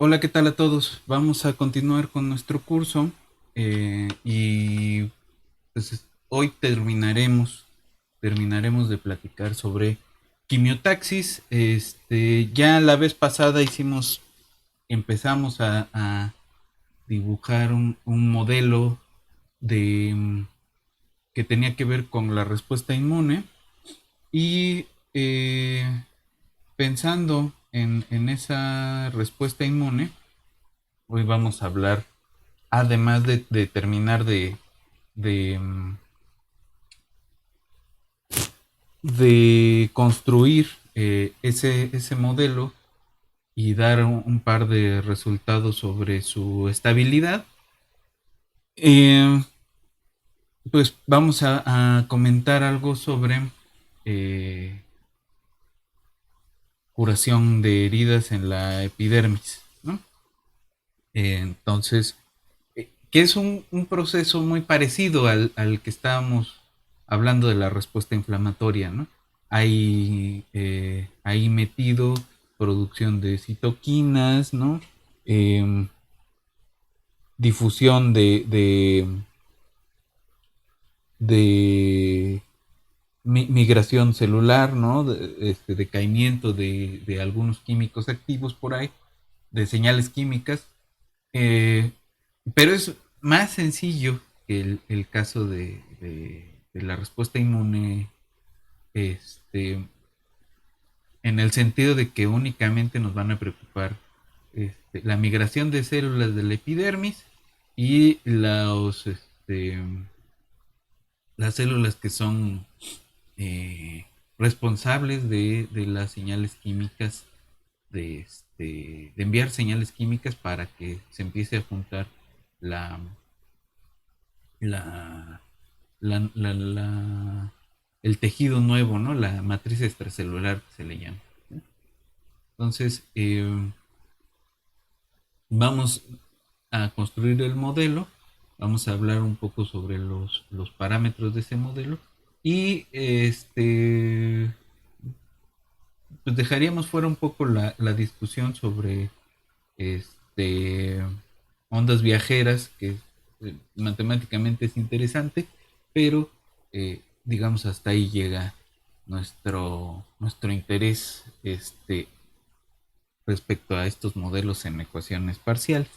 Hola, ¿qué tal a todos? Vamos a continuar con nuestro curso y pues hoy terminaremos de platicar sobre quimiotaxis. Ya la vez pasada empezamos a dibujar un modelo de que tenía que ver con la respuesta inmune y pensando en esa respuesta inmune, hoy vamos a hablar, además de terminar de, de construir ese modelo y dar un par de resultados sobre su estabilidad, eh, pues vamos a comentar algo sobre eh, curación de heridas en la epidermis, ¿no? Entonces, que es un proceso muy parecido al que estábamos hablando de la respuesta inflamatoria, ¿no? Hay ahí metido producción de citoquinas, ¿no? Eh, Difusión de migración celular, ¿no? Decaimiento de algunos químicos activos por ahí, de señales químicas. Eh, pero es más sencillo que el caso de la respuesta inmune, este, en el sentido de que únicamente nos van a preocupar la migración de células de la epidermis y las células que son eh, responsables de las señales químicas, de enviar señales químicas para que se empiece a juntar la, la, el tejido nuevo, ¿no? La matriz extracelular que se le llama. Entonces, vamos a construir el modelo, vamos a hablar un poco sobre los parámetros de ese modelo y pues dejaríamos fuera un poco la discusión sobre este, ondas viajeras, que matemáticamente es interesante, pero digamos hasta ahí llega nuestro interés respecto a estos modelos en ecuaciones parciales.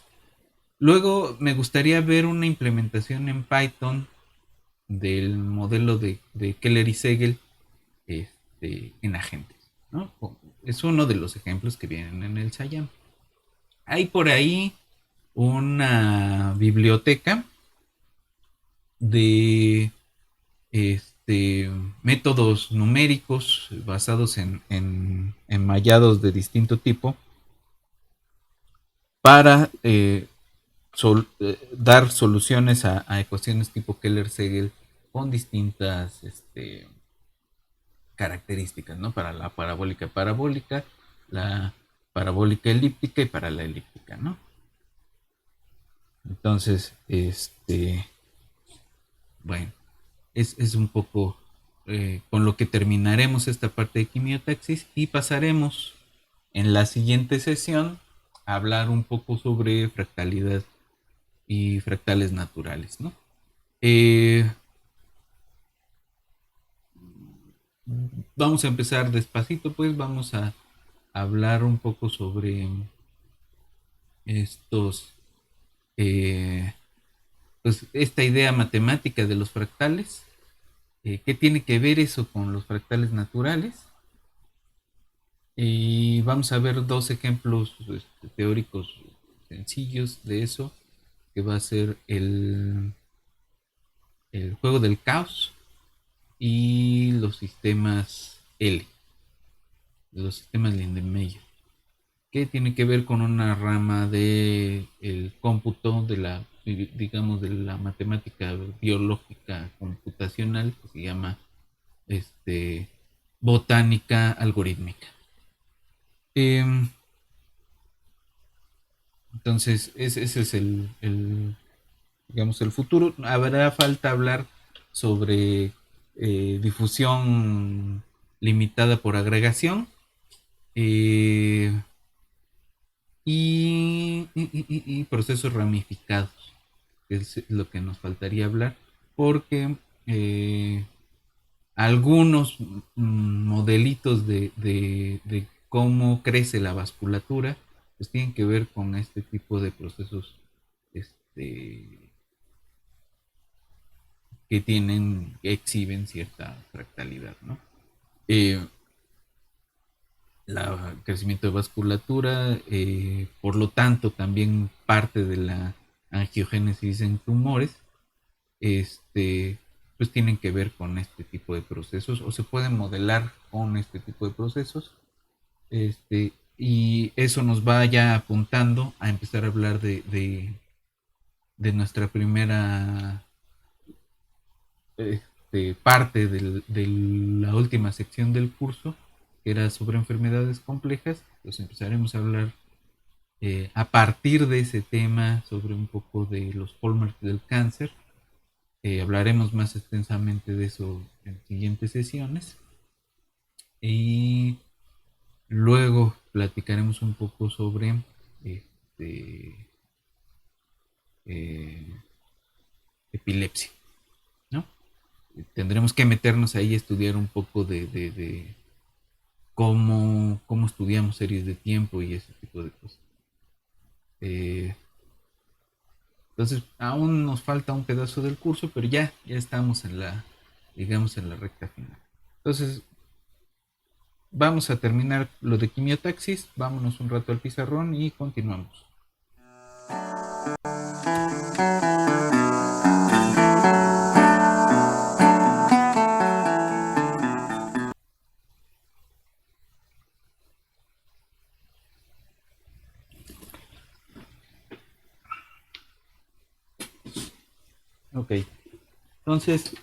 Luego me gustaría ver una implementación en Python del modelo de Keller y Segel en agentes, ¿no? Es uno de los ejemplos que vienen en el SAYAM. Hay por ahí una biblioteca de métodos numéricos basados en enmayados de distinto tipo para dar soluciones a ecuaciones tipo Keller-Segel con distintas características, ¿no? Para la parabólica parabólica, la parabólica elíptica y para la elíptica, ¿no? Entonces, bueno, es un poco con lo que terminaremos esta parte de quimiotaxis y pasaremos en la siguiente sesión a hablar un poco sobre fractalidad y fractales naturales, ¿no? Eh, Vamos a empezar despacito, pues vamos a hablar un poco sobre estos, eh, pues esta idea matemática de los fractales. ¿Qué tiene que ver eso con los fractales naturales? Y vamos a ver dos ejemplos teóricos sencillos de eso, que va a ser el juego del caos y los sistemas L, los sistemas Lindenmayer, que tiene que ver con una rama de el cómputo de la, digamos, de la matemática biológica computacional, que se llama este, botánica algorítmica. Eh, entonces, ese es digamos, el futuro. Habrá falta hablar sobre difusión limitada por agregación, eh, y y procesos ramificados, que es lo que nos faltaría hablar, porque algunos modelitos de cómo crece la vasculatura, pues tienen que ver con este tipo de procesos este, que exhiben cierta fractalidad, ¿no? Eh, crecimiento de vasculatura, por lo tanto, también parte de la angiogénesis en tumores, pues tienen que ver con este tipo de procesos o se pueden modelar con este tipo de procesos. Y eso nos va ya apuntando a empezar a hablar de nuestra primera parte de la última sección del curso, que era sobre enfermedades complejas. Pues empezaremos a hablar a partir de ese tema sobre un poco de los hallmarks del cáncer. Hablaremos más extensamente de eso en siguientes sesiones. Y luego platicaremos un poco sobre este, eh, epilepsia, ¿no? Tendremos que meternos ahí a estudiar un poco de cómo estudiamos series de tiempo y ese tipo de cosas. Eh, entonces, aún nos falta un pedazo del curso, pero ya estamos digamos, en la recta final. Entonces, vamos a terminar lo de quimiotaxis, vámonos un rato al pizarrón y continuamos. Ok, entonces,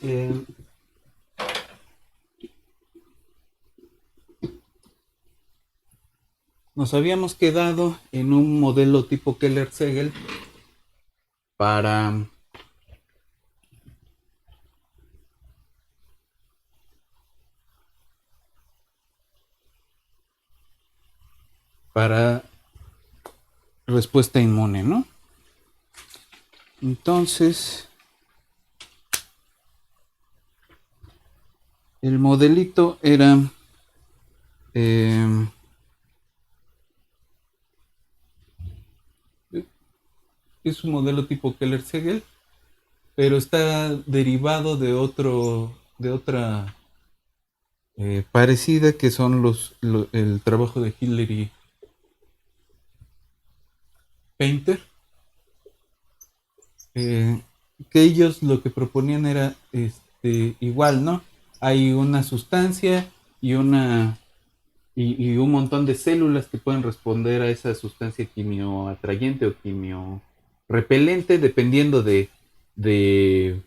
nos habíamos quedado en un modelo tipo Keller-Segel para para respuesta inmune, ¿no? Entonces, el modelito era eh, es un modelo tipo Keller-Segel, pero está derivado de otra parecida que son el trabajo de Hillary Painter, eh, que ellos lo que proponían era igual, ¿no? Hay una sustancia y y un montón de células que pueden responder a esa sustancia quimioatrayente o quimiorepelente, dependiendo de, de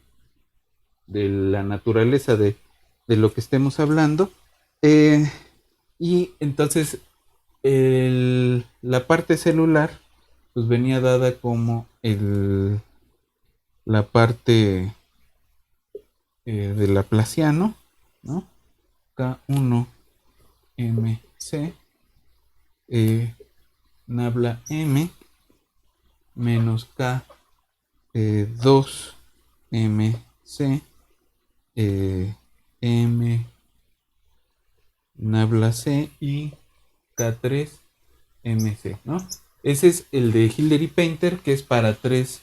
la naturaleza de lo que estemos hablando. Eh, y entonces la parte celular pues venía dada como la parte del aplaciano, ¿no? K1MC nabla M menos K2MC M nabla C y K3MC, ¿no? Ese es el de Hillary Painter, que es para tres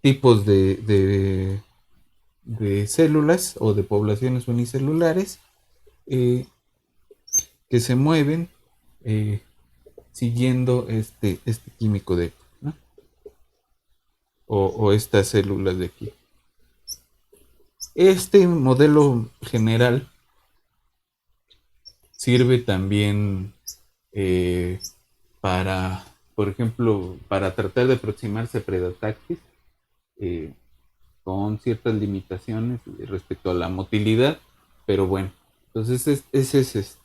tipos de células o de poblaciones unicelulares que se mueven eh, siguiendo este químico de aquí, ¿no? O estas células de aquí. Este modelo general sirve también eh, para, por ejemplo, para tratar de aproximarse a Predatakis eh, con ciertas limitaciones respecto a la motilidad, pero bueno, entonces ese es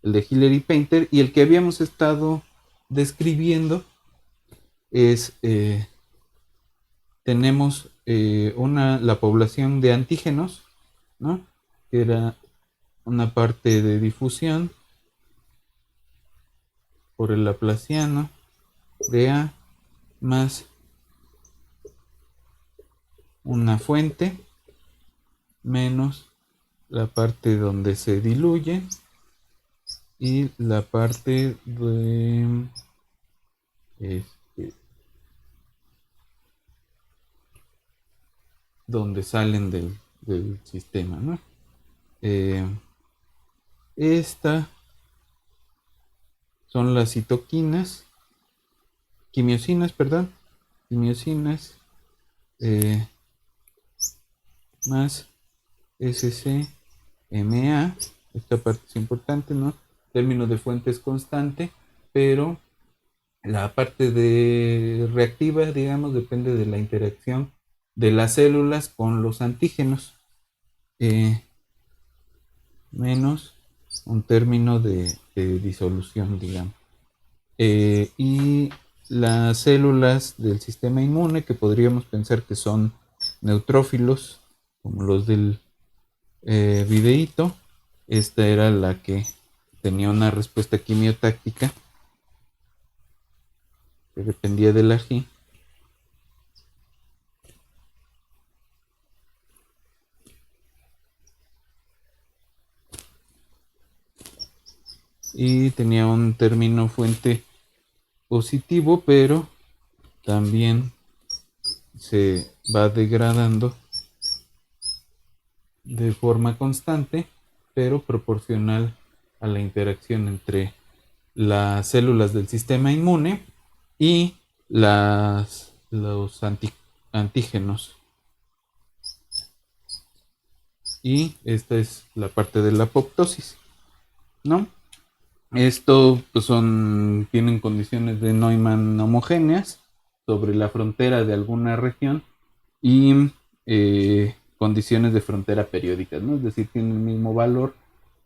el de Hillary Painter, y el que habíamos estado describiendo es tenemos la población de antígenos, ¿no? Que era una parte de difusión por el laplaciano de A más una fuente menos la parte donde se diluye y la parte de este, donde salen del sistema, ¿no? Eh, Esta son las citoquinas, quimiosinas, perdón, quimiosinas eh, más SCMA. Esta parte es importante, ¿no? Término de fuente es constante, pero la parte de reactiva, digamos, depende de la interacción de las células con los antígenos. Menos un término de disolución, digamos. Y las células del sistema inmune, que podríamos pensar que son neutrófilos, como los del videíto, esta era la que tenía una respuesta quimiotáctica que dependía del ají. Y tenía un término fuente positivo, pero también se va degradando de forma constante, pero proporcional a la interacción entre las células del sistema inmune y los antígenos. Y esta es la parte de la apoptosis, ¿no? Esto pues tienen condiciones de Neumann homogéneas sobre la frontera de alguna región y condiciones de frontera periódicas, ¿no? Es decir, tienen el mismo valor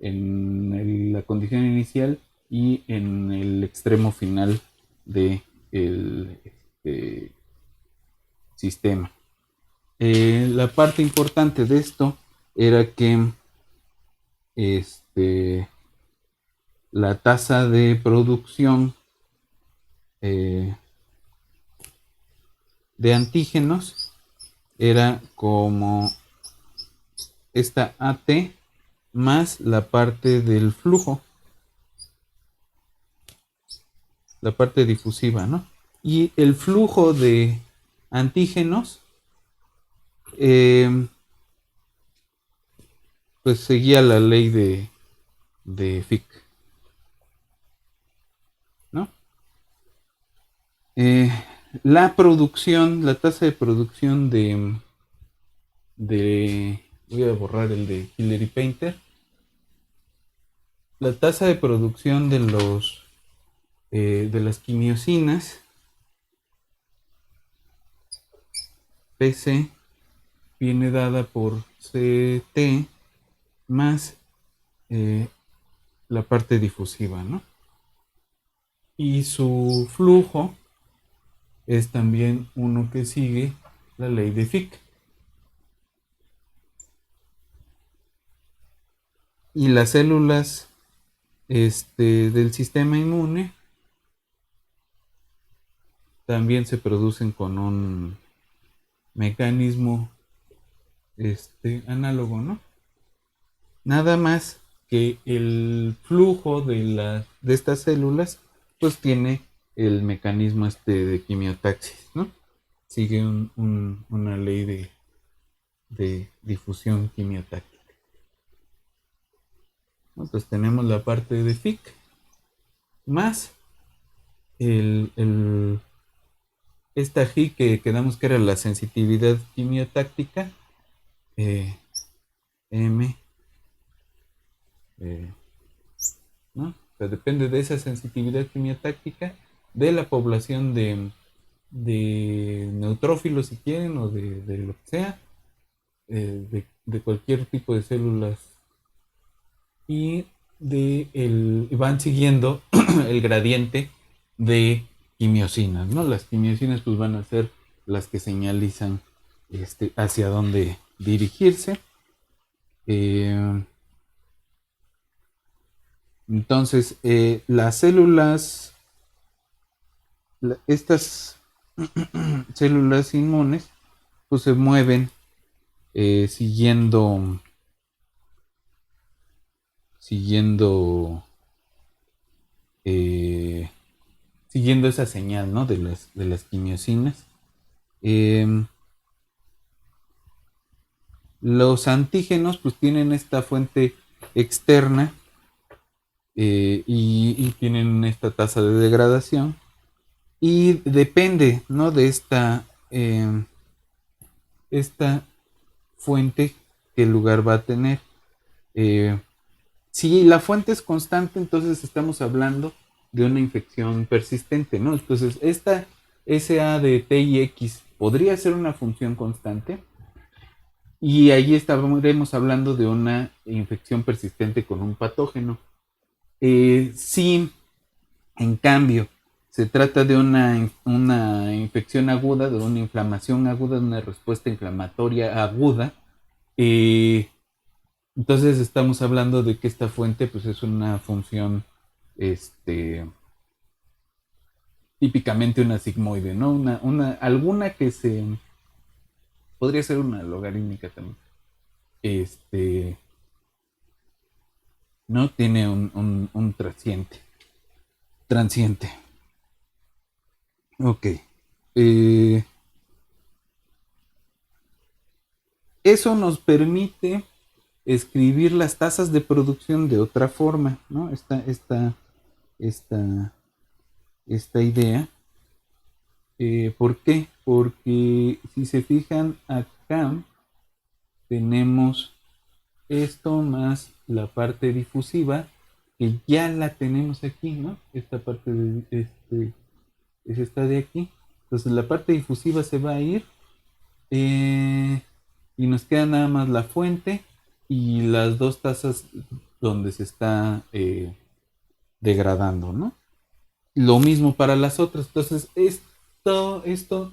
en la condición inicial y en el extremo final del este, sistema. La parte importante de esto era que este, la tasa de producción eh, de antígenos era como esta AT más la parte del flujo, la parte difusiva, ¿no? Y el flujo de antígenos, eh, pues seguía la ley de Fick, ¿no? Eh, la producción, la tasa de producción voy a borrar el de Hillary Painter, la tasa de producción de las quimiosinas PC viene dada por CT más eh, la parte difusiva, ¿no? Y su flujo es también uno que sigue la ley de Fick. Y las células del sistema inmune también se producen con un mecanismo análogo, ¿no? Nada más que el flujo de estas células pues tiene el mecanismo de quimiotaxis, ¿no? Sigue una ley de difusión quimiotáctica. Entonces tenemos la parte de Fick más el esta G que quedamos que era la sensitividad quimiotáctica M, ¿no? O sea, depende de esa sensitividad quimiotáctica de la población de neutrófilos, si quieren, o de lo que sea, de cualquier tipo de células, y van siguiendo el gradiente de quimiosinas, ¿no? Las quimiosinas pues van a ser las que señalizan hacia dónde dirigirse. Entonces, las células, estas células inmunes pues se mueven siguiendo siguiendo eh, siguiendo esa señal, ¿no? De las quimiosinas. Eh, los antígenos pues tienen esta fuente externa y tienen esta tasa de degradación y depende, ¿no? De esta fuente qué lugar va a tener. Eh, si la fuente es constante, entonces estamos hablando de una infección persistente, ¿no? Entonces, esta SA de TIX podría ser una función constante y ahí estaremos hablando de una infección persistente con un patógeno. Si, en cambio, se trata de una infección aguda, de una inflamación aguda, de una respuesta inflamatoria aguda, eh, entonces estamos hablando de que esta fuente pues es una función este típicamente una sigmoide, ¿no? Alguna que se podría ser una logarítmica también. Este no tiene un transiente. Ok. Eh, eso nos permite escribir las tasas de producción de otra forma, ¿no? Esta, esta idea. ¿Por qué? Porque si se fijan acá, tenemos esto más la parte difusiva, que ya la tenemos aquí, ¿no? Esta parte de es esta de aquí. Entonces la parte difusiva se va a ir eh, y nos queda nada más la fuente y las dos tazas donde se está degradando, ¿no? Lo mismo para las otras. Entonces esto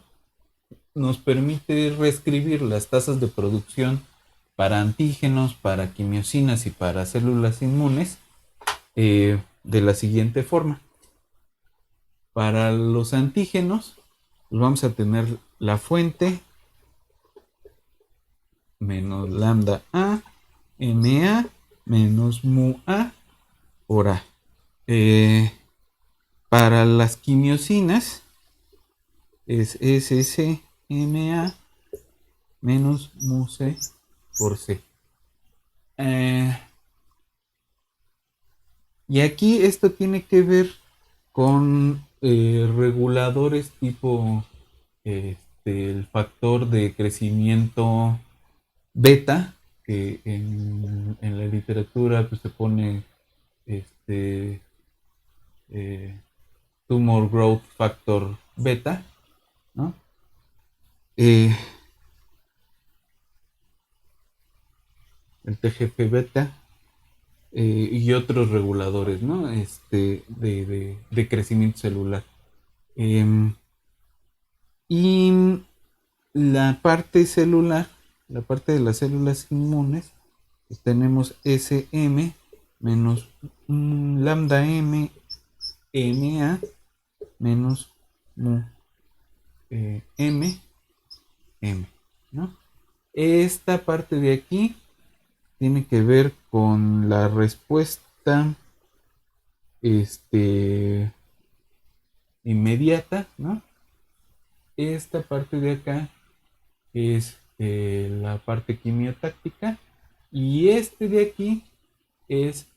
nos permite reescribir las tasas de producción para antígenos, para quimiosinas y para células inmunes de la siguiente forma. Para los antígenos, pues vamos a tener la fuente menos lambda A, MA menos mu A por A. Para las quimiosinas es SCMA menos mu C por C. Eh, y aquí esto tiene que ver con reguladores tipo el factor de crecimiento beta, que en la literatura pues, se pone este tumor growth factor beta, ¿no? Eh, el TGF beta y otros reguladores, ¿no? De crecimiento celular. Eh, y la parte celular, la parte de las células inmunes, pues tenemos SM menos lambda M, MA menos mu, M, M, ¿no? Esta parte de aquí tiene que ver con la respuesta este, inmediata, ¿no? Esta parte de acá es la parte quimiotáctica y este de aquí es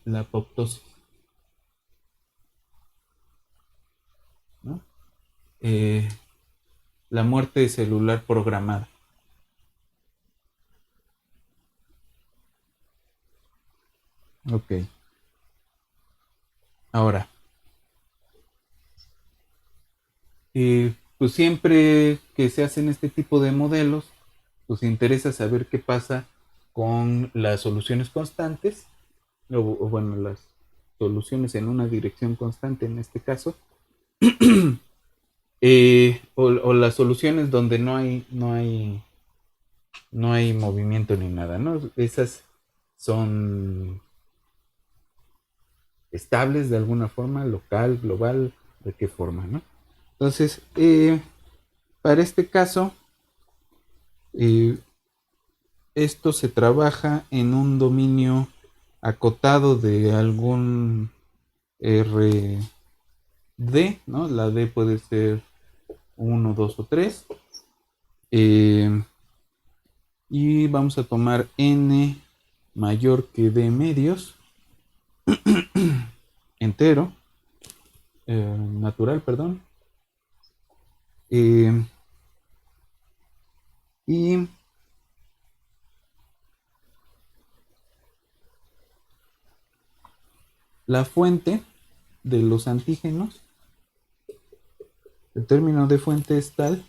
la apoptosis, ¿no? Eh, la muerte celular programada. Ok. Ahora, pues siempre que se hacen este tipo de modelos, pues interesa saber qué pasa con las soluciones constantes, o bueno, las soluciones en una dirección constante en este caso, o las soluciones donde no hay movimiento ni nada, ¿no? Esas son estables de alguna forma, local, global, de qué forma, ¿no? Entonces, para este caso, eh, esto se trabaja en un dominio acotado de algún RD, ¿no? La D puede ser 1, 2 o 3. Y vamos a tomar n mayor que d medios, entero, natural, perdón. Y la fuente de los antígenos, el término de fuente es tal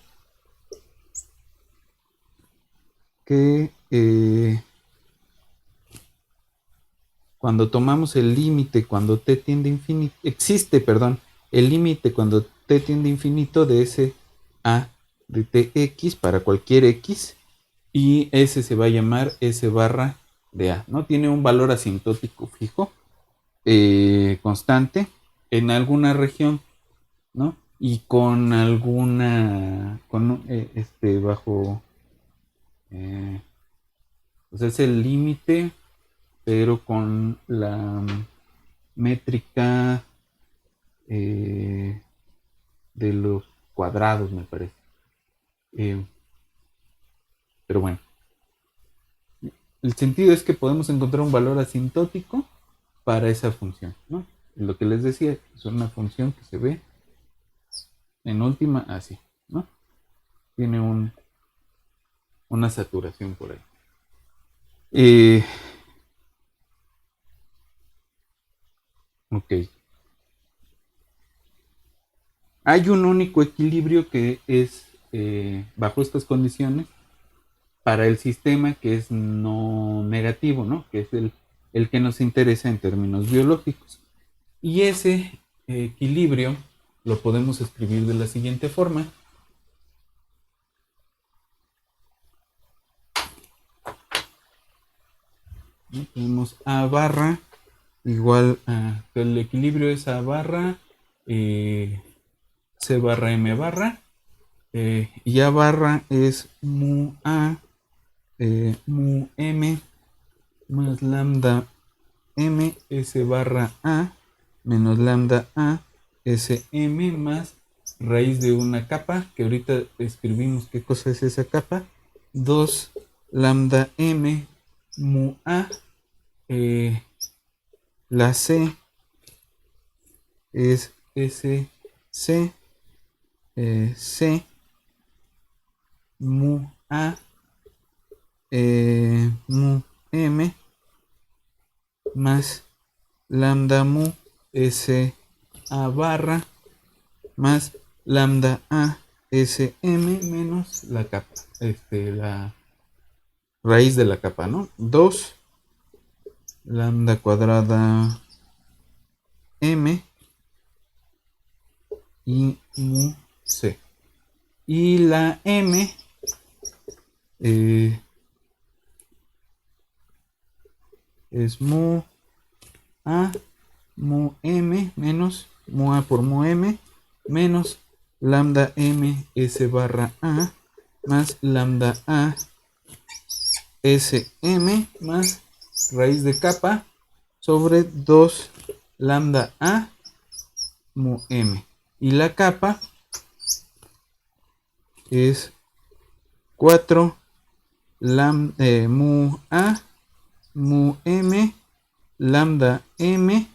que cuando tomamos el límite cuando t tiende a infinito, existe, perdón, el límite cuando t tiende a infinito de ese a de tx para cualquier x, y ese se va a llamar s barra de a, ¿no? Tiene un valor asintótico fijo, constante, en alguna región, ¿no? Y con alguna, bajo, pues es el límite, pero con la métrica de los cuadrados, me parece. Eh, pero bueno, el sentido es que podemos encontrar un valor asintótico para esa función, ¿no? Lo que les decía, es una función que se ve en última así, ¿no? Tiene una saturación por ahí. Ok. Hay un único equilibrio que es, bajo estas condiciones, para el sistema que es no negativo, ¿no? Que es el que nos interesa en términos biológicos. Y ese equilibrio lo podemos escribir de la siguiente forma. ¿No? Tenemos A barra igual a, el equilibrio es A barra, C barra M barra, y A barra es mu A, mu M más lambda M S barra A menos lambda A S M más raíz de una capa, que ahorita escribimos qué cosa es esa capa, 2 lambda M mu A, la C es S C, C mu A, mu M más lambda mu S A barra más lambda A S M menos la capa, la raíz de la capa, ¿no? 2 lambda cuadrada M y mu C. Y la M es mu A mu M menos mu A por mu M menos lambda M S barra A más lambda A S M más raíz de capa sobre 2 lambda A mu M. Y la capa es 4 mu A mu M lambda M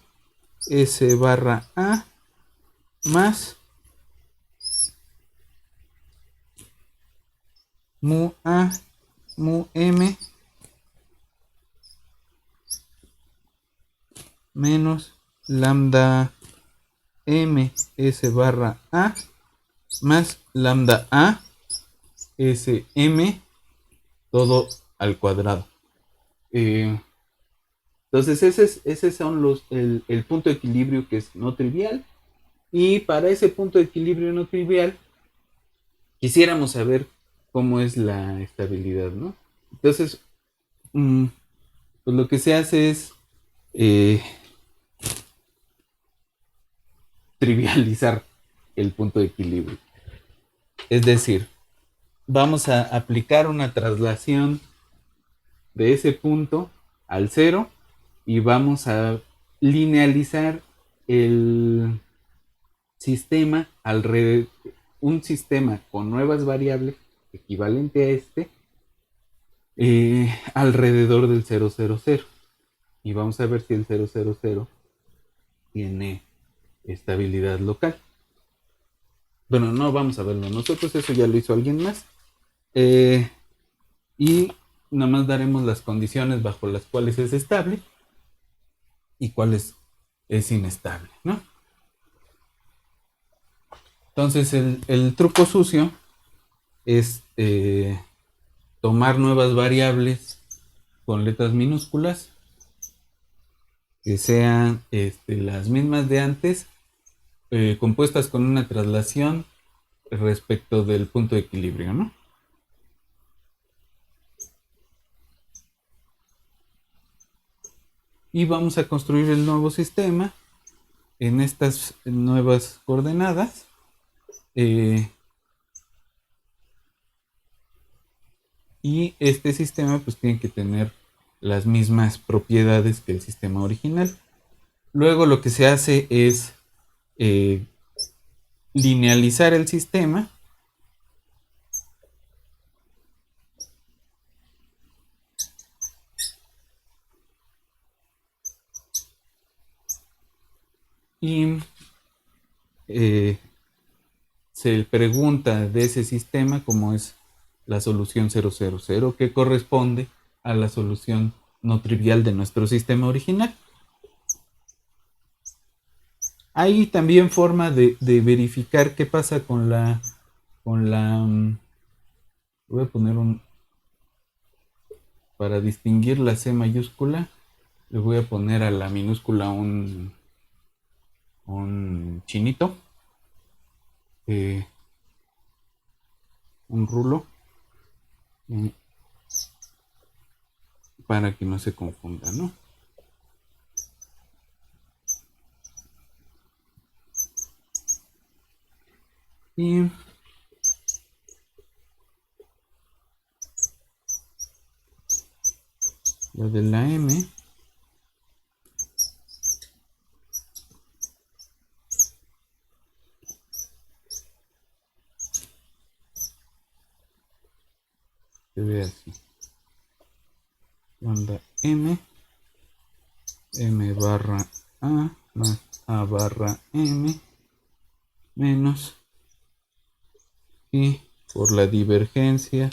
S barra A más mu A mu M menos lambda M S barra A más lambda A S M todo al cuadrado. Entonces ese son el punto de equilibrio que es no trivial, y para ese punto de equilibrio no trivial quisiéramos saber cómo es la estabilidad, ¿no? Entonces, pues lo que se hace es trivializar el punto de equilibrio. Es decir, vamos a aplicar una traslación de ese punto al cero y vamos a linealizar el sistema alrededor, un sistema con nuevas variables equivalente a este alrededor del 000 y vamos a ver si el 000 tiene estabilidad local. Bueno, no vamos a verlo nosotros, eso ya lo hizo alguien más. Y nada más daremos las condiciones bajo las cuales es estable y cuáles es inestable, ¿no? Entonces el truco sucio es tomar nuevas variables con letras minúsculas que sean las mismas de antes, compuestas con una traslación respecto del punto de equilibrio, ¿no? Y vamos a construir el nuevo sistema en estas nuevas coordenadas. Y este sistema pues tiene que tener las mismas propiedades que el sistema original. Luego lo que se hace es linealizar el sistema y se pregunta de ese sistema cómo es la solución 000 que corresponde a la solución no trivial de nuestro sistema original. Hay también forma de verificar qué pasa con la voy a poner para distinguir la C mayúscula le voy a poner a la minúscula un chinito, un rulo, para que no se confunda, ¿no? Y la de la M se ve así: lambda M, M barra A más A barra M menos, y por la divergencia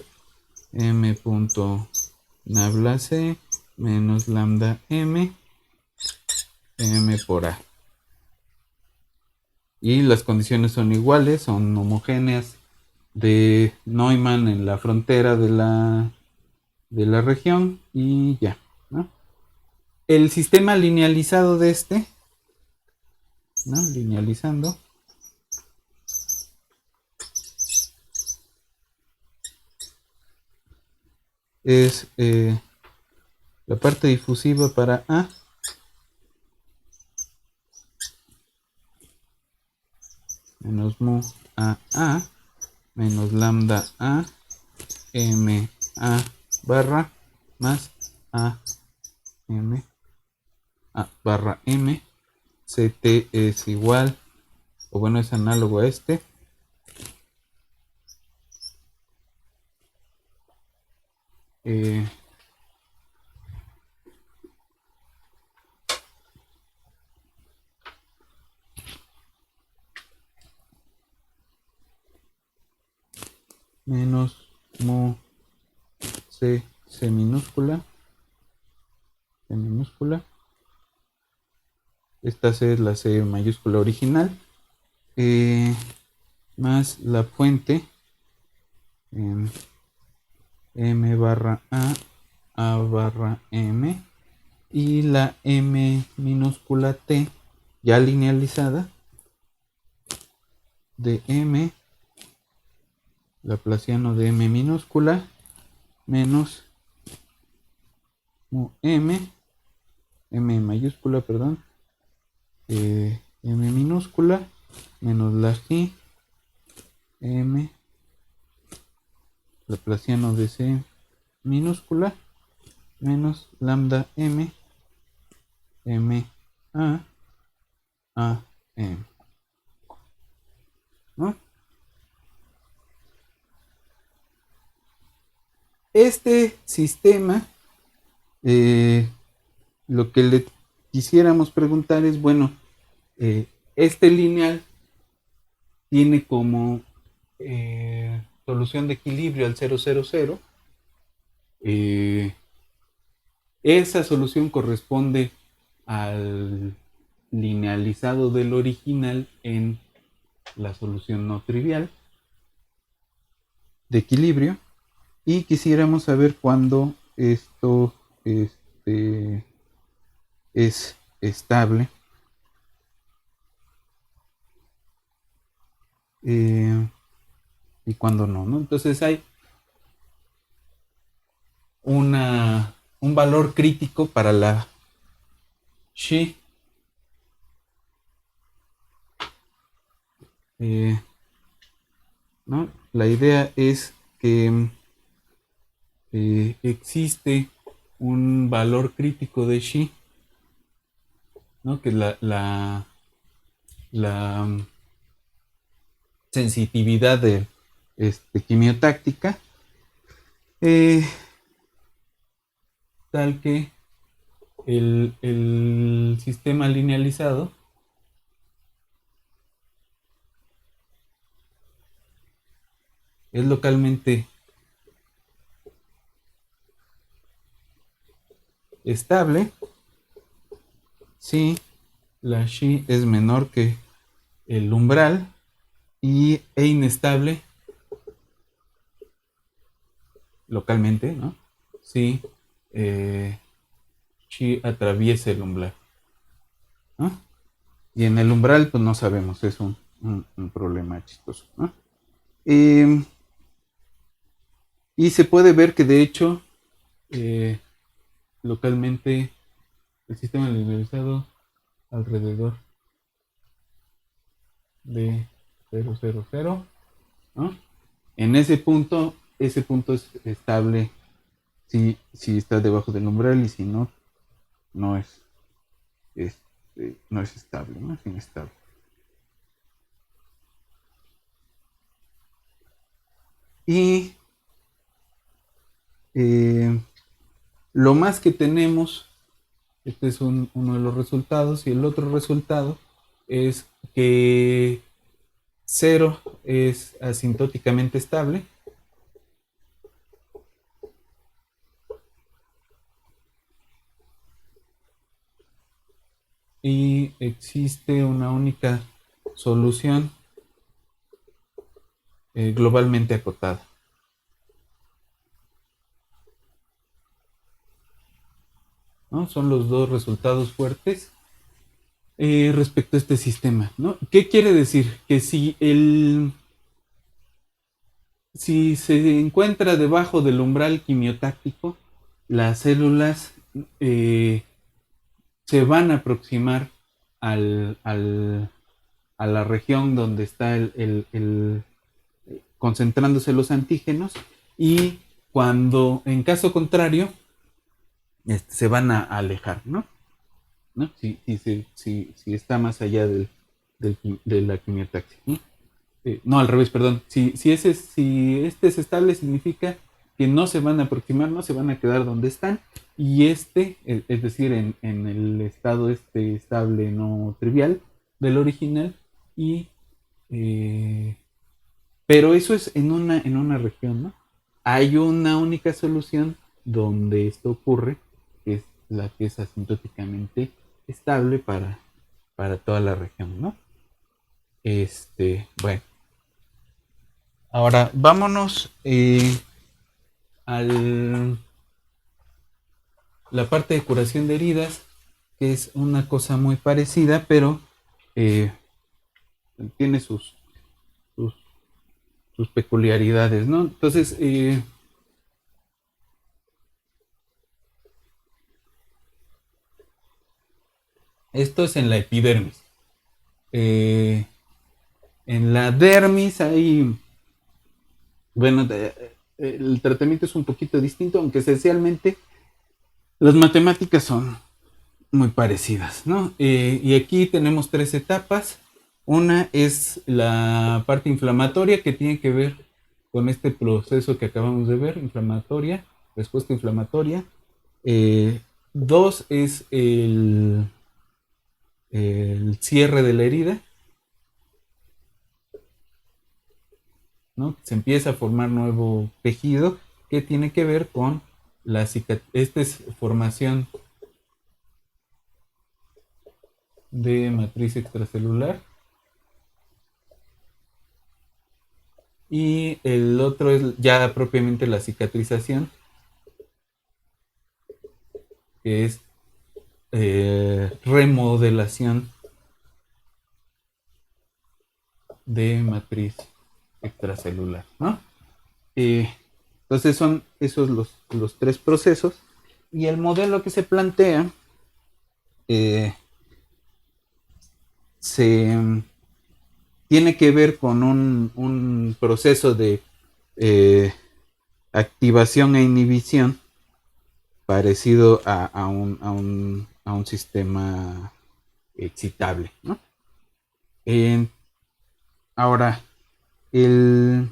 M punto nabla C menos lambda M, M por A. Y las condiciones son iguales, son homogéneas de Neumann en la frontera de la región y ya, ¿no? El sistema linealizado de ¿no? Linealizando, es la parte difusiva para A menos mu A menos lambda A M A barra más A M A barra M. CT es igual, o bueno, es análogo a menos mu C minúscula, esta C es la C mayúscula original, más la fuente en M barra A barra M, y la M minúscula T ya linealizada de M, laplaciano de M minúscula menos M mayúscula, perdón, M minúscula menos la G M laplaciano de C minúscula menos lambda M M A M, ¿no? Este sistema, lo que le quisiéramos preguntar es, bueno, este lineal tiene como solución de equilibrio al 0,0,0. Esa solución corresponde al linealizado del original en la solución no trivial de equilibrio, y quisiéramos saber cuándo esto es estable, y cuándo no, ¿no? Entonces hay un valor crítico para la Xi, ¿no? La idea es que existe un valor crítico de Xi, ¿no? Que la sensitividad de quimiotáctica, eh, tal que el sistema linealizado es localmente estable si la Xi es menor que el umbral e inestable localmente, ¿no? Si Xi atraviesa el umbral, ¿no? Y en el umbral, pues no sabemos, es un problema chistoso, ¿no? Y se puede ver que de hecho, localmente, el sistema linealizado alrededor de 0,0,0, ¿no? En ese punto es estable si está debajo del umbral, y si no, no no es estable, ¿no? Es inestable. Y lo más que tenemos, este es uno de los resultados, y el otro resultado es que 0 es asintóticamente estable y existe una única solución globalmente acotada, ¿no? Son los dos resultados fuertes respecto a este sistema, ¿no? ¿Qué quiere decir? Que si se encuentra debajo del umbral quimiotáctico, las células se van a aproximar a la región donde está concentrándose los antígenos, y cuando, en caso contrario, se van a alejar, ¿no? ¿No? Si está más allá de la quimiotaxia, ¿no? No, al revés, perdón. Si este es estable, significa que no se van a aproximar, no se van a quedar donde están, y es decir, en el estado estable no trivial del original, y pero eso es en una región, ¿no? Hay una única solución donde esto ocurre, que es la que es asintóticamente estable para toda la región, ¿no? Bueno. Ahora, vámonos a la parte de curación de heridas, que es una cosa muy parecida, pero eh, tiene sus, sus peculiaridades, ¿no? Entonces, esto es en la epidermis. Eh, En la dermis hay, bueno, el tratamiento es un poquito distinto, aunque esencialmente las matemáticas son muy parecidas, ¿no? Y aquí tenemos tres etapas. Una es la parte inflamatoria, que tiene que ver con este proceso que acabamos de ver, inflamatoria, respuesta inflamatoria. Dos es el cierre de la herida, ¿no? Se empieza a formar nuevo tejido que tiene que ver con la cicatriz. Esta es formación de matriz extracelular. Y el otro es ya propiamente la cicatrización, que es remodelación de matriz extracelular, ¿no? Entonces son esos los tres procesos. Y el modelo que se plantea eh, se tiene que ver con un proceso de eh, activación e inhibición parecido a un sistema excitable, ¿no? Eh, Ahora, el,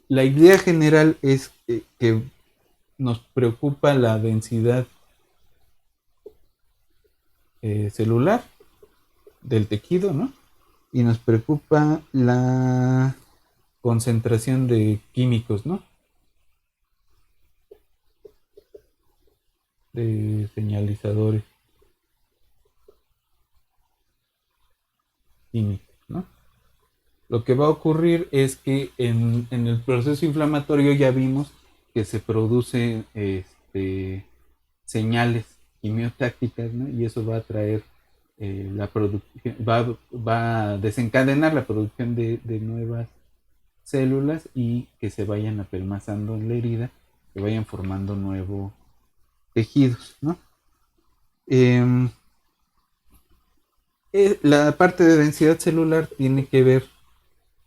la idea general es que nos preocupa la densidad celular del tejido, ¿no? Y nos preocupa la concentración de químicos, ¿no? De señalizadores químicos, ¿no? Lo que va a ocurrir es que en el proceso inflamatorio ya vimos que se producen señales quimiotácticas, ¿no? Y eso va a traer va a desencadenar la producción de nuevas células y que se vayan apelmazando en la herida, que vayan formando nuevos tejidos, ¿no? Eh, la parte de densidad celular tiene que ver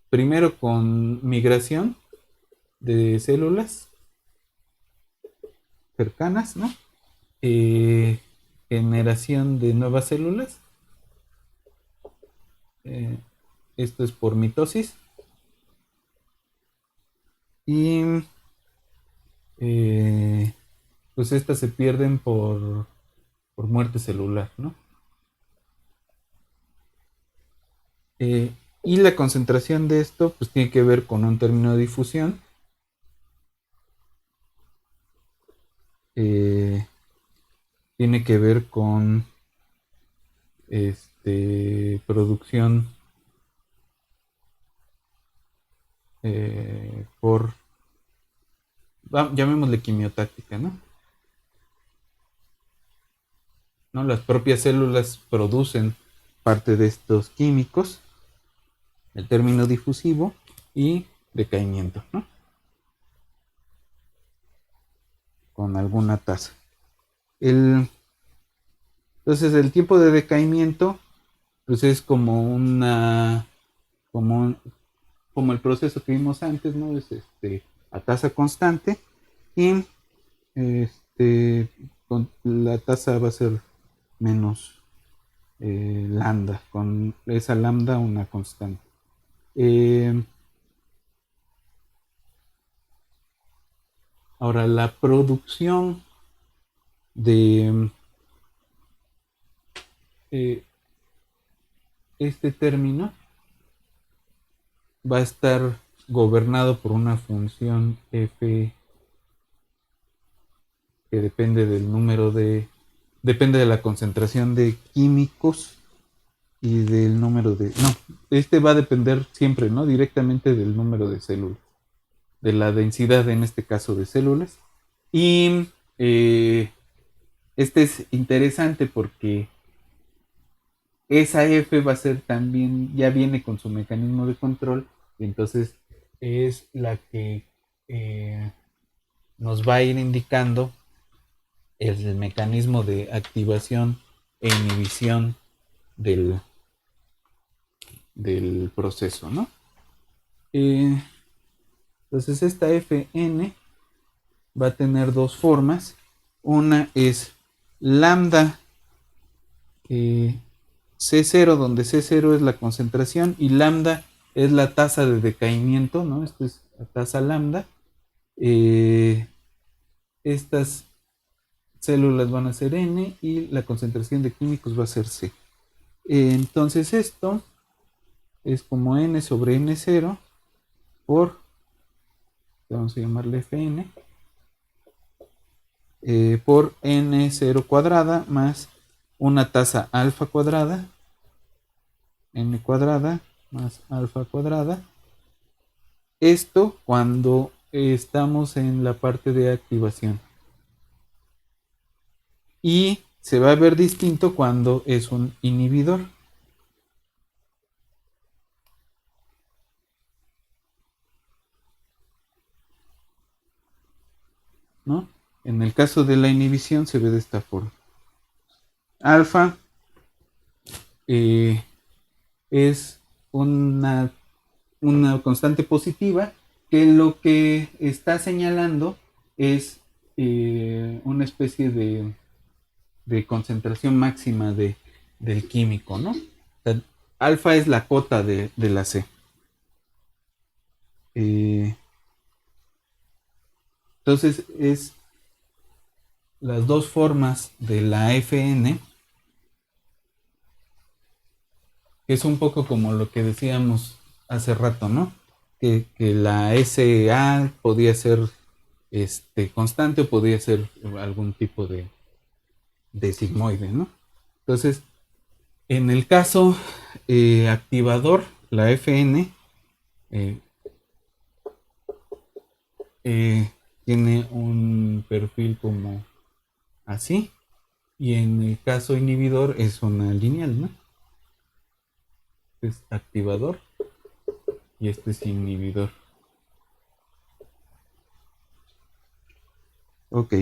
primero con migración de células cercanas, ¿no? Eh, Generación de nuevas células. Eh, Esto es por mitosis. Y eh, pues estas se pierden por muerte celular, ¿no? Eh, y la concentración de esto pues tiene que ver con un término de difusión. Eh, Tiene que ver con producción por, llamémosle quimiotáctica, ¿no? ¿No? Las propias células producen parte de estos químicos, el término difusivo y decaimiento, ¿no? Con alguna tasa. Entonces el tiempo de decaimiento pues es como como, como el proceso que vimos antes, ¿no? Es a tasa constante y la tasa va a ser menos lambda, con esa lambda una constante. Eh, Ahora, la producción de eh, este término va a estar gobernado por una función f que depende de la concentración de químicos y del número de, no, va a depender siempre, ¿no? Directamente del número de células, de la densidad en este caso de células. Y este es interesante porque esa F va a ser también, ya viene con su mecanismo de control, y entonces es la que nos va a ir indicando el mecanismo de activación e inhibición del, del proceso, ¿no? Entonces esta Fn va a tener dos formas. Una es lambda C0, donde C0 es la concentración y lambda es la tasa de decaimiento, ¿no? Esta es la tasa lambda. Estas células van a ser N y la concentración de químicos va a ser C. Entonces esto es como N sobre N0 por, vamos a llamarle Fn, por N0 cuadrada más una tasa alfa cuadrada, N cuadrada más alfa cuadrada. Esto cuando estamos en la parte de activación. Y se va a ver distinto cuando es un inhibidor. ¿No? En el caso de la inhibición se ve de esta forma. Alfa es una constante positiva que lo que está señalando es una especie de concentración máxima del químico, ¿no? O sea, alfa es la cota de la C. Entonces es las dos formas de la Fn, que es un poco como lo que decíamos hace rato, ¿no? Que la SA podía ser constante o podía ser algún tipo de sigmoide, ¿no? Entonces, en el caso activador, la Fn tiene un perfil como así, y en el caso inhibidor es una lineal, ¿no? Este es activador y este es inhibidor. Ok.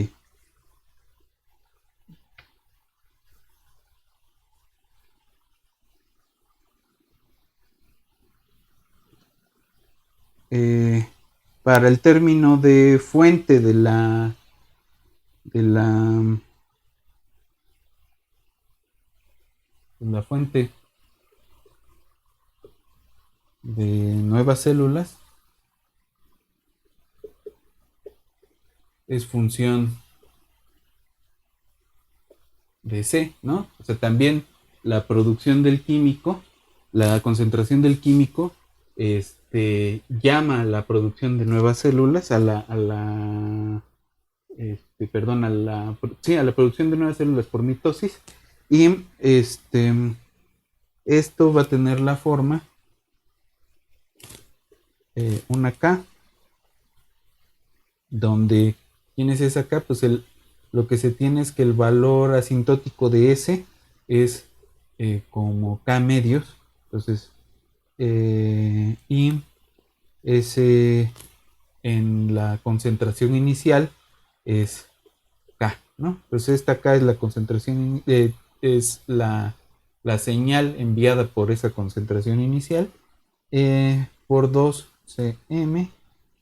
Para el término de fuente de la fuente de nuevas células es función de C, ¿no? O sea, también la producción del químico, la concentración del químico, llama a la producción de nuevas células, a la producción de nuevas células por mitosis, y esto va a tener la forma una K, donde ¿quién es esa K? Pues lo que se tiene es que el valor asintótico de S es como K medios, entonces y S en la concentración inicial es K, ¿no? Entonces esta K es la concentración, es la señal enviada por esa concentración inicial por 2Cm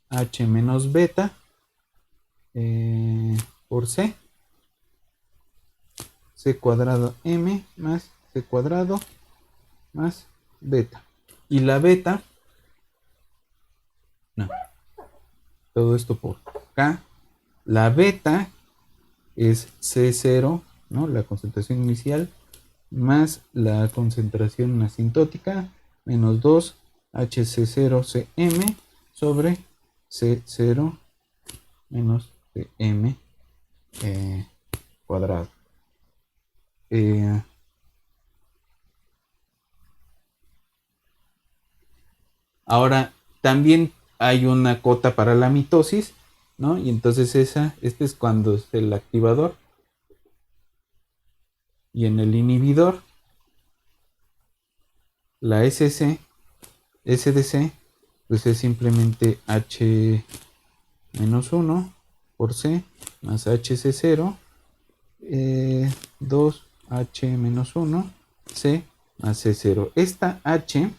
H menos beta por C cuadrado M más C cuadrado más beta. Y la beta, no, todo esto por K. La beta es C0, ¿no? La concentración inicial más la concentración asintótica menos 2 HC0CM sobre C0 menos CM cuadrado. Ahora, también hay una cota para la mitosis, ¿no? Y entonces este es cuando es el activador. Y en el inhibidor, la SDC, pues es simplemente H menos 1 por C más HC0, 2H menos 1, C más C0. Esta H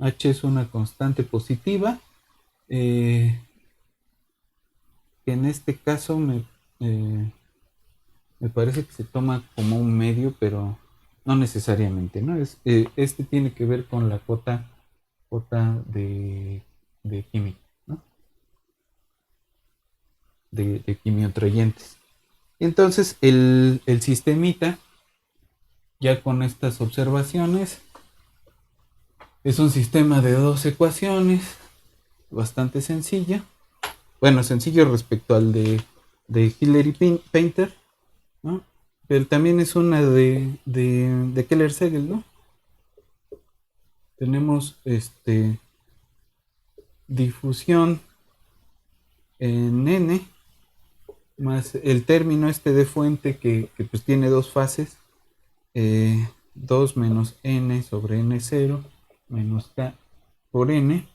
H es una constante positiva, que en este caso me parece que se toma como un medio, pero no necesariamente, ¿no? Este tiene que ver con la cota de química, ¿no? De quimiotrayentes. Entonces el sistemita, ya con estas observaciones, es un sistema de dos ecuaciones, bastante sencilla. Bueno, sencillo respecto al de Hillary Painter, ¿no? Pero también es una de Keller-Segel, ¿no? Tenemos difusión en n más el término de fuente que pues tiene dos fases, 2 menos n sobre n0 menos k por n,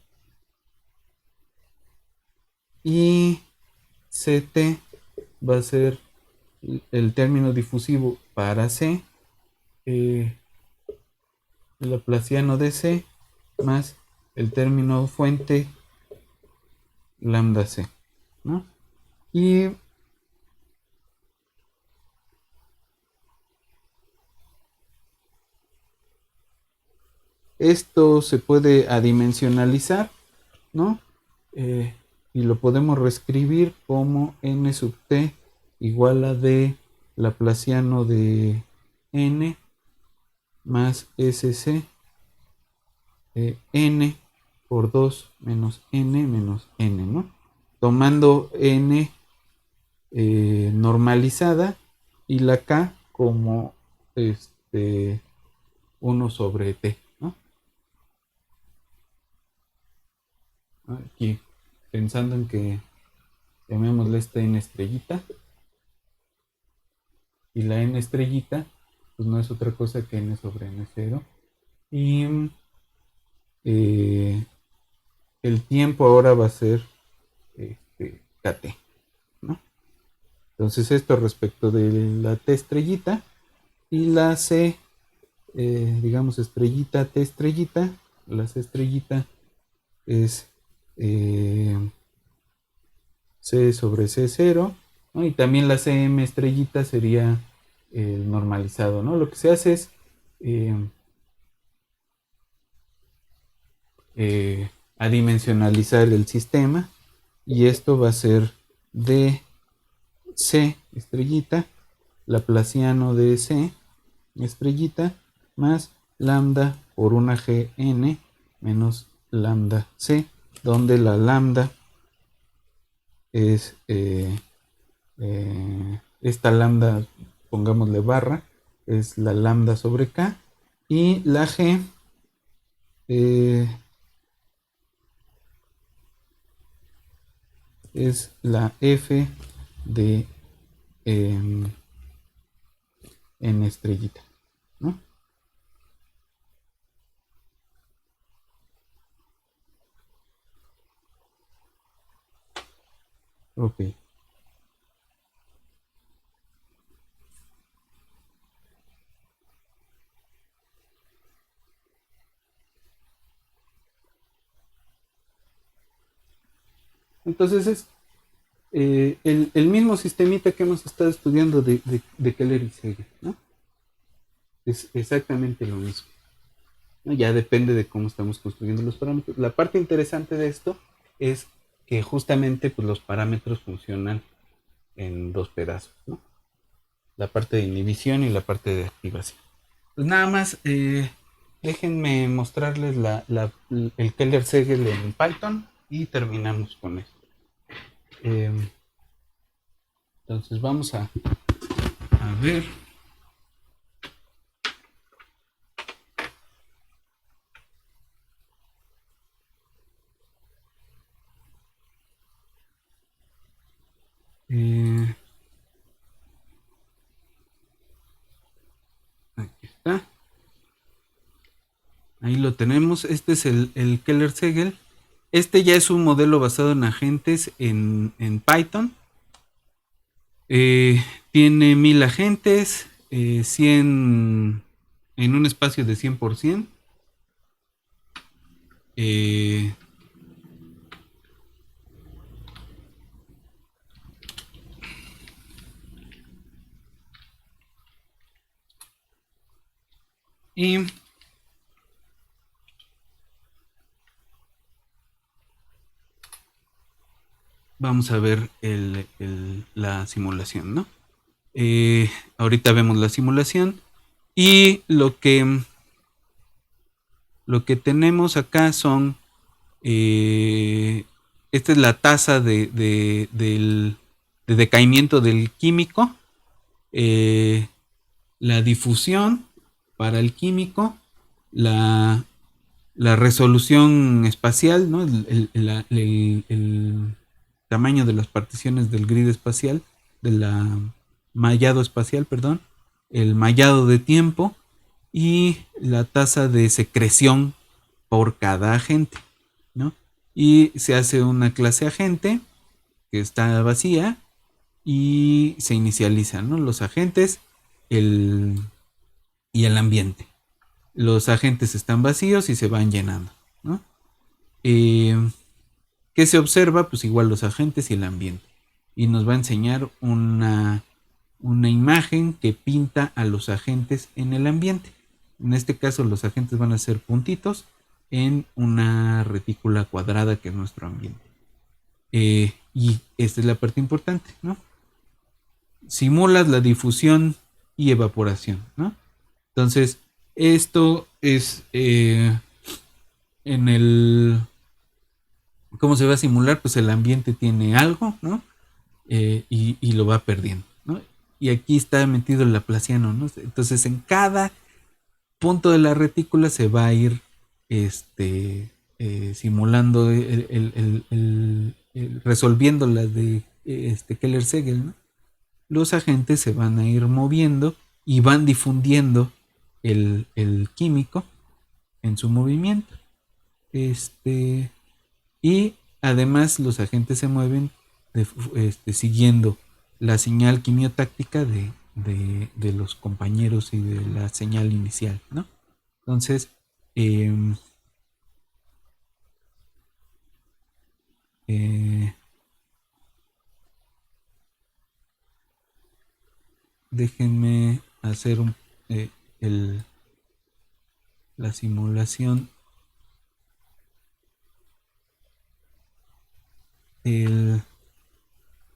y ct va a ser el término difusivo para c, el laplaciano de c más el término fuente lambda c, ¿no? Y esto se puede adimensionalizar, ¿no? Y lo podemos reescribir como n sub t igual a d laplaciano de n más sc n por 2 menos n, ¿no? Tomando n normalizada y la k como 1 sobre t, ¿no? Aquí pensando en que llamémosle esta n estrellita, y la n estrellita pues no es otra cosa que n sobre n0, y el tiempo ahora va a ser kt, ¿no? Entonces esto respecto de la t estrellita, y la c, digamos estrellita t estrellita, la c estrellita es c sobre c0, ¿no? Y también la cm estrellita sería el normalizado, ¿no? Lo que se hace es adimensionalizar el sistema, y esto va a ser de c estrellita laplaciano de c estrellita más lambda por una gn menos lambda c, donde la lambda es esta lambda, pongámosle barra, es la lambda sobre k, y la g es la f de n estrellita, ¿no? Ok. Entonces es el mismo sistemita que hemos estado estudiando de Keller y Segel, ¿no? Es exactamente lo mismo, ¿no? Ya depende de cómo estamos construyendo los parámetros. La parte interesante de esto es que justamente pues, los parámetros funcionan en dos pedazos, ¿no? La parte de inhibición y la parte de activación. Pues nada más, déjenme mostrarles el Keller-Segel en Python y terminamos con esto. Entonces vamos a ver. Aquí está. Ahí lo tenemos. Este es el Keller-Segel. Este ya es un modelo basado en agentes en Python. Tiene 1000 agentes, 100 en un espacio de 100%. Eh, y vamos a ver la simulación, ¿no? Ahorita vemos la simulación y lo que tenemos acá son, esta es la tasa de decaimiento del químico, eh, la difusión para el químico, la, la resolución espacial, ¿no? El tamaño de las particiones del grid espacial, de la mallado espacial, perdón, el mallado de tiempo y la tasa de secreción por cada agente, ¿no? Y se hace una clase agente que está vacía y se inicializan, ¿no? Los agentes el, y el ambiente. Los agentes están vacíos y se van llenando, ¿no? Eh, ¿Qué se observa? Pues igual los agentes y el ambiente. Y nos va a enseñar una imagen que pinta a los agentes en el ambiente. En este caso los agentes van a ser puntitos en una retícula cuadrada que es nuestro ambiente. Y esta es la parte importante, ¿no? Simulas la difusión y evaporación, ¿no? Entonces, esto es en el... ¿Cómo se va a simular? Pues el ambiente tiene algo, ¿no? Y lo va perdiendo, ¿no? Y aquí está metido el laplaciano, ¿no? Entonces, en cada punto de la retícula se va a ir simulando, resolviendo las de Keller-Segel, ¿no? Los agentes se van a ir moviendo y van difundiendo el químico en su movimiento. Y además los agentes se mueven siguiendo la señal quimiotáctica de los compañeros y de la señal inicial, ¿no? Entonces, eh, eh, déjenme hacer el, la simulación.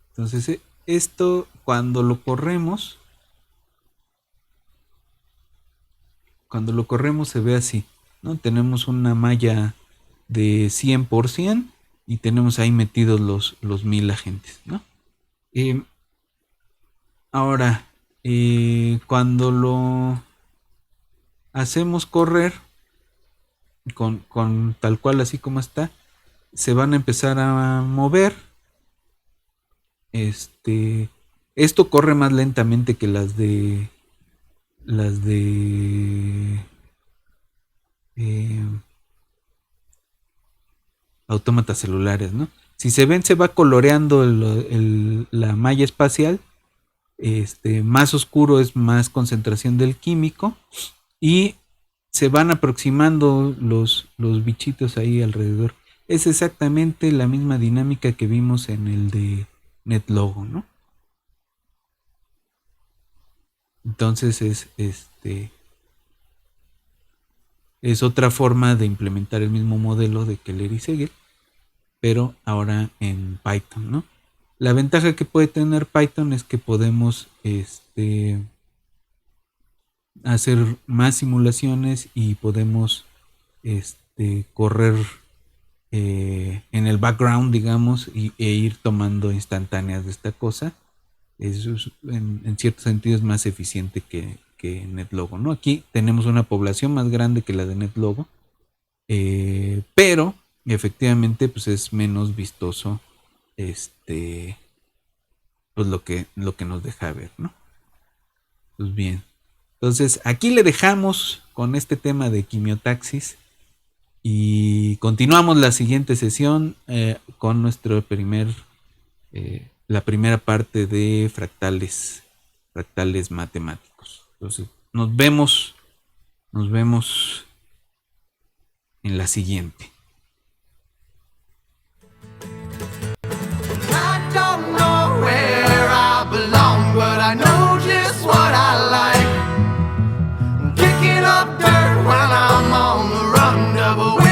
Entonces, esto cuando lo corremos se ve así, ¿no? Tenemos una malla de 100% y tenemos ahí metidos los 1000 agentes, ¿no? Eh, Ahora, cuando lo hacemos correr con tal cual así como está, se van a empezar a mover. Esto corre más lentamente que las de eh, autómatas celulares, ¿no? Si se ven, se va coloreando la malla espacial. Más oscuro es más concentración del químico y se van aproximando los bichitos ahí alrededor. Es exactamente la misma dinámica que vimos en el de NetLogo, ¿no? Entonces es otra forma de implementar el mismo modelo de Keller y Segel, pero ahora en Python, ¿no? La ventaja que puede tener Python es que podemos hacer más simulaciones y podemos correr en el background, digamos, e ir tomando instantáneas de esta cosa. Eso es, en cierto sentido es más eficiente que NetLogo, ¿no? Aquí tenemos una población más grande que la de NetLogo, pero efectivamente pues es menos vistoso pues lo que nos deja ver, ¿no? Pues bien. Entonces, aquí le dejamos con este tema de quimiotaxis y continuamos la siguiente sesión con la primera parte de fractales matemáticos. Entonces, nos vemos en la siguiente. trouble when